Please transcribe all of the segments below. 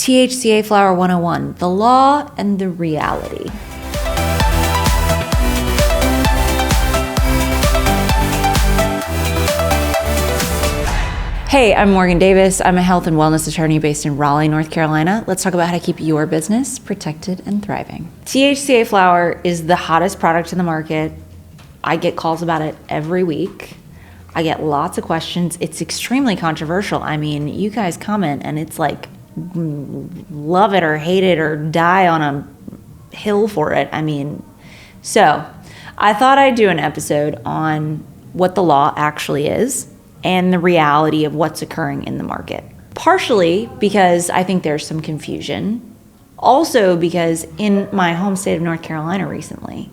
THCa Flower 101, the law and the reality. Hey, I'm Morgan Davis. I'm a health and wellness attorney based in Raleigh, North Carolina. Let's talk about how to keep your business protected and thriving. THCa flower is the hottest product in the market. I get calls about it every week. I get lots of questions. It's extremely controversial. I mean, you guys comment and it's like, love it or hate it or die on a hill for it. I mean, so I thought I'd do an episode on what the law actually is and the reality of what's occurring in the market. Partially because I think there's some confusion. Also because in my home state of North Carolina recently,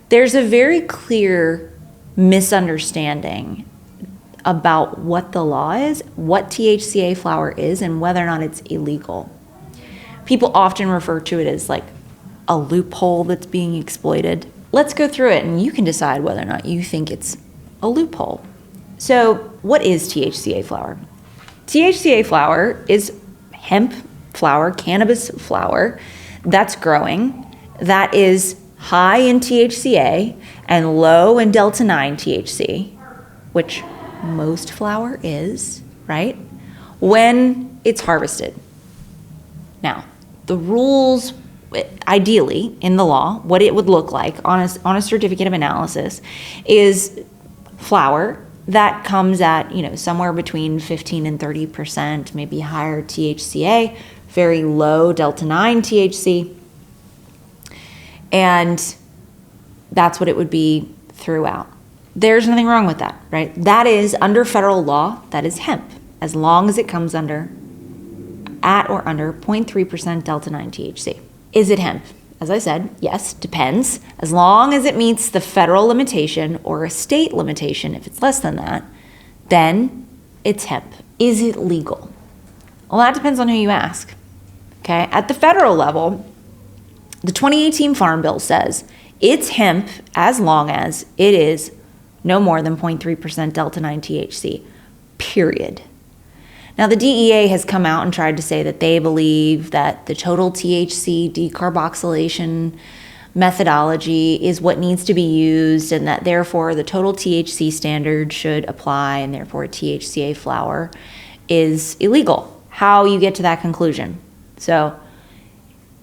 there's a very clear misunderstanding about what the law is, what THCa flower is, and whether or not it's illegal. People often refer to it as like a loophole that's being exploited. Let's go through it and you can decide whether or not you think it's a loophole. So what is THCa flower? THCa flower is hemp flower, cannabis flower that's growing, that is high in THCa and low in delta-9 THC, which most flower is, right? When it's harvested. Now, the rules, ideally in the law, what it would look like on a certificate of analysis is flower that comes at, somewhere between 15 and 30%, maybe higher THCa, very low delta-9 THC. And that's what it would be throughout. There's nothing wrong with that, right? That is, under federal law, that is hemp, as long as it comes at or under 0.3% delta-9 THC. Is it hemp? As I said, yes, depends. As long as it meets the federal limitation or a state limitation, if it's less than that, then it's hemp. Is it legal? Well, that depends on who you ask, okay? At the federal level, the 2018 Farm Bill says it's hemp as long as it is no more than 0.3% delta-9 THC, period. Now, the DEA has come out and tried to say that they believe that the total THC decarboxylation methodology is what needs to be used and that therefore the total THC standard should apply and therefore THCa flower is illegal. How you get to that conclusion? So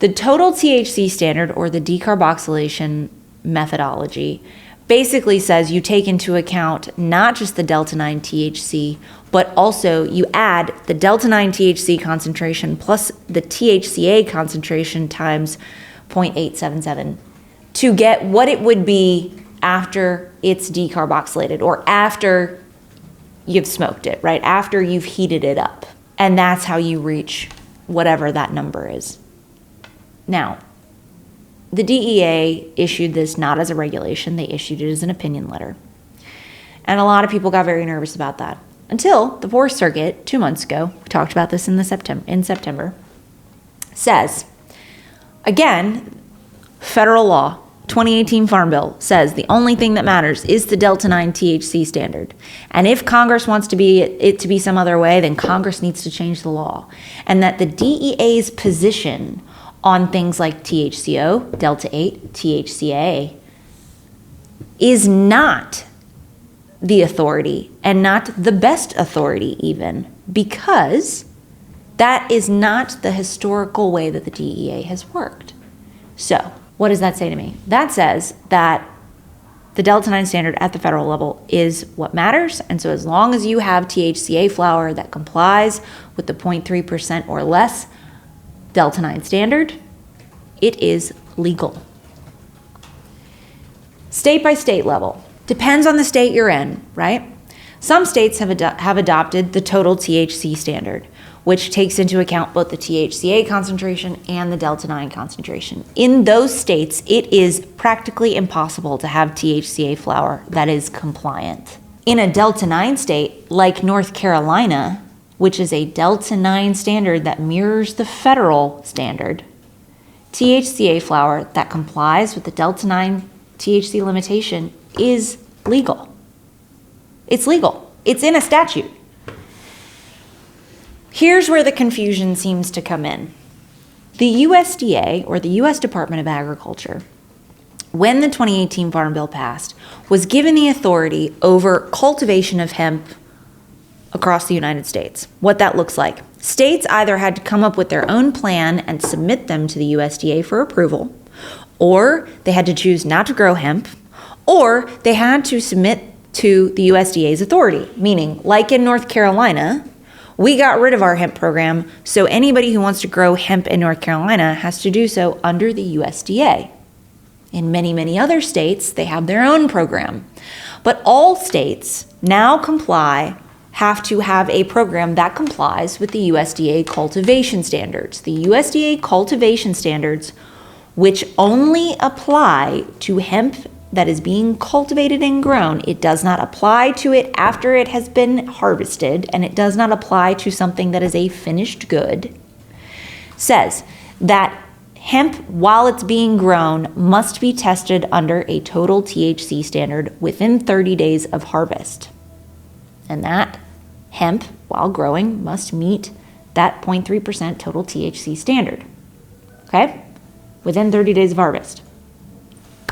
the total THC standard or the decarboxylation methodology basically says you take into account not just the delta-9 THC, but also you add the delta-9 THC concentration plus the THCa concentration times 0.877 to get what it would be after it's decarboxylated or after you've smoked it, right? After you've heated it up. And that's how you reach whatever that number is. Now, the DEA issued this not as a regulation, they issued it as an opinion letter. And a lot of people got very nervous about that. Until the Fourth Circuit, 2 months ago, we talked about this in September, says, again, federal law, 2018 Farm Bill says the only thing that matters is the delta-9 THC standard. And if Congress wants it to be some other way, then Congress needs to change the law. And that the DEA's position on things like THCO, delta-8, THCA, is not the authority and not the best authority even, because that is not the historical way that the DEA has worked. So what does that say to me? That says that the delta-9 standard at the federal level is what matters. And so as long as you have THCa flower that complies with the 0.3% or less delta-9 standard, it is legal. State by state level. Depends on the state you're in, right? Some states have adopted the total THC standard, which takes into account both the THCa concentration and the delta-9 concentration. In those states, it is practically impossible to have THCa flower that is compliant. In a delta-9 state like North Carolina, which is a delta-9 standard that mirrors the federal standard, THCa flower that complies with the delta-9 THC limitation is legal. It's legal. It's in a statute. Here's where the confusion seems to come in. The USDA, or the U.S. Department of Agriculture, when the 2018 Farm Bill passed, was given the authority over cultivation of hemp across the United States. What that looks like. States either had to come up with their own plan and submit them to the USDA for approval, or they had to choose not to grow hemp, or they had to submit to the USDA's authority, meaning, like in North Carolina, we got rid of our hemp program, so anybody who wants to grow hemp in North Carolina has to do so under the USDA. In many, many other states, they have their own program. But all states now have to have a program that complies with the USDA cultivation standards. The USDA cultivation standards, which only apply to hemp that is being cultivated and grown. It does not apply to it after it has been harvested, and it does not apply to something that is a finished good. Says that hemp, while it's being grown, must be tested under a total THC standard within 30 days of harvest. And that hemp, while growing, must meet that 0.3% total THC standard. Okay? Within 30 days of harvest.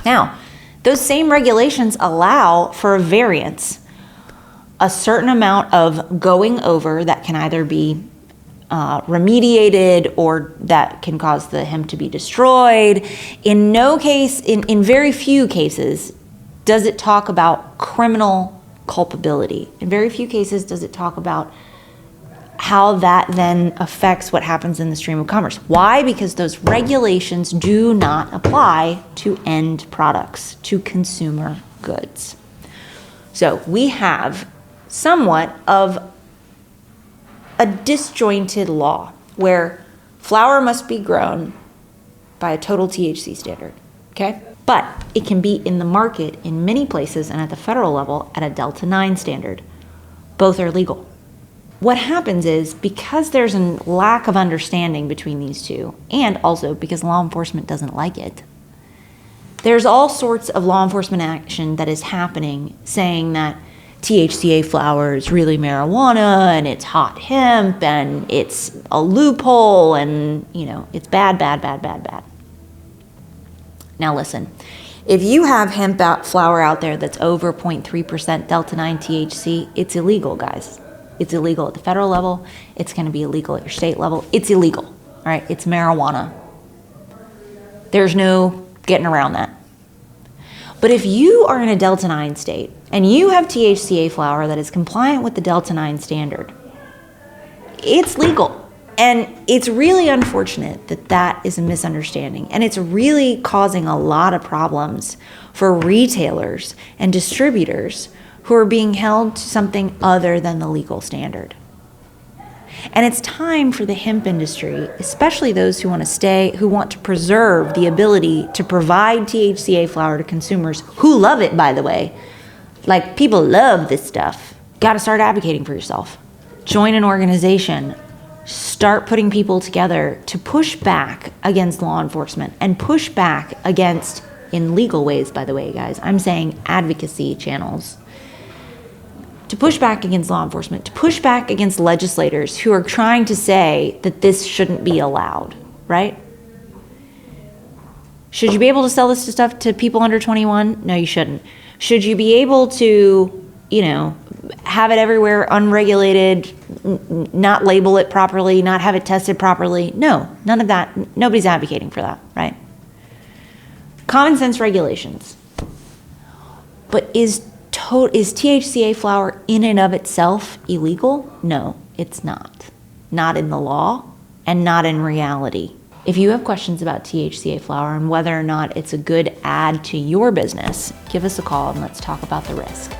Now, those same regulations allow for a variance, a certain amount of going over that can either be remediated or that can cause the hemp to be destroyed. In no case, in very few cases, does it talk about criminal culpability. In very few cases does it talk about how that then affects what happens in the stream of commerce. Why? Because those regulations do not apply to end products, to consumer goods. So we have somewhat of a disjointed law where flower must be grown by a total THC standard, okay? But it can be in the market in many places and at the federal level at a Delta 9 standard. Both are legal. What happens is, because there's a lack of understanding between these two, and also because law enforcement doesn't like it, there's all sorts of law enforcement action that is happening saying that THCa flower is really marijuana and it's hot hemp and it's a loophole and, it's bad. Now listen, if you have hemp flower out there that's over 0.3% Delta 9 THC, it's illegal, guys. It's illegal at the federal level. It's going to be illegal at your state level. It's illegal, all right? It's marijuana. There's no getting around that. But if you are in a Delta 9 state and you have THCa flower that is compliant with the Delta 9 standard, it's legal. And it's really unfortunate that that is a misunderstanding. And it's really causing a lot of problems for retailers and distributors who are being held to something other than the legal standard. And it's time for the hemp industry, especially those who want to preserve the ability to provide THCa flower to consumers who love it, by the way. Like, people love this stuff. Got to start advocating for yourself. Join an organization. Start putting people together to push back against law enforcement and push back against, in legal ways, by the way, guys, I'm saying advocacy channels, to push back against law enforcement, to push back against legislators who are trying to say that this shouldn't be allowed, right? Should you be able to sell this stuff to people under 21? No, you shouldn't. Should you be able to, have it everywhere unregulated, not label it properly, not have it tested properly? No, none of that. Nobody's advocating for that, right? Common sense regulations. But is THCa flower in and of itself illegal? No, it's not. Not in the law and not in reality. If you have questions about THCa flower and whether or not it's a good add to your business, give us a call and let's talk about the risk.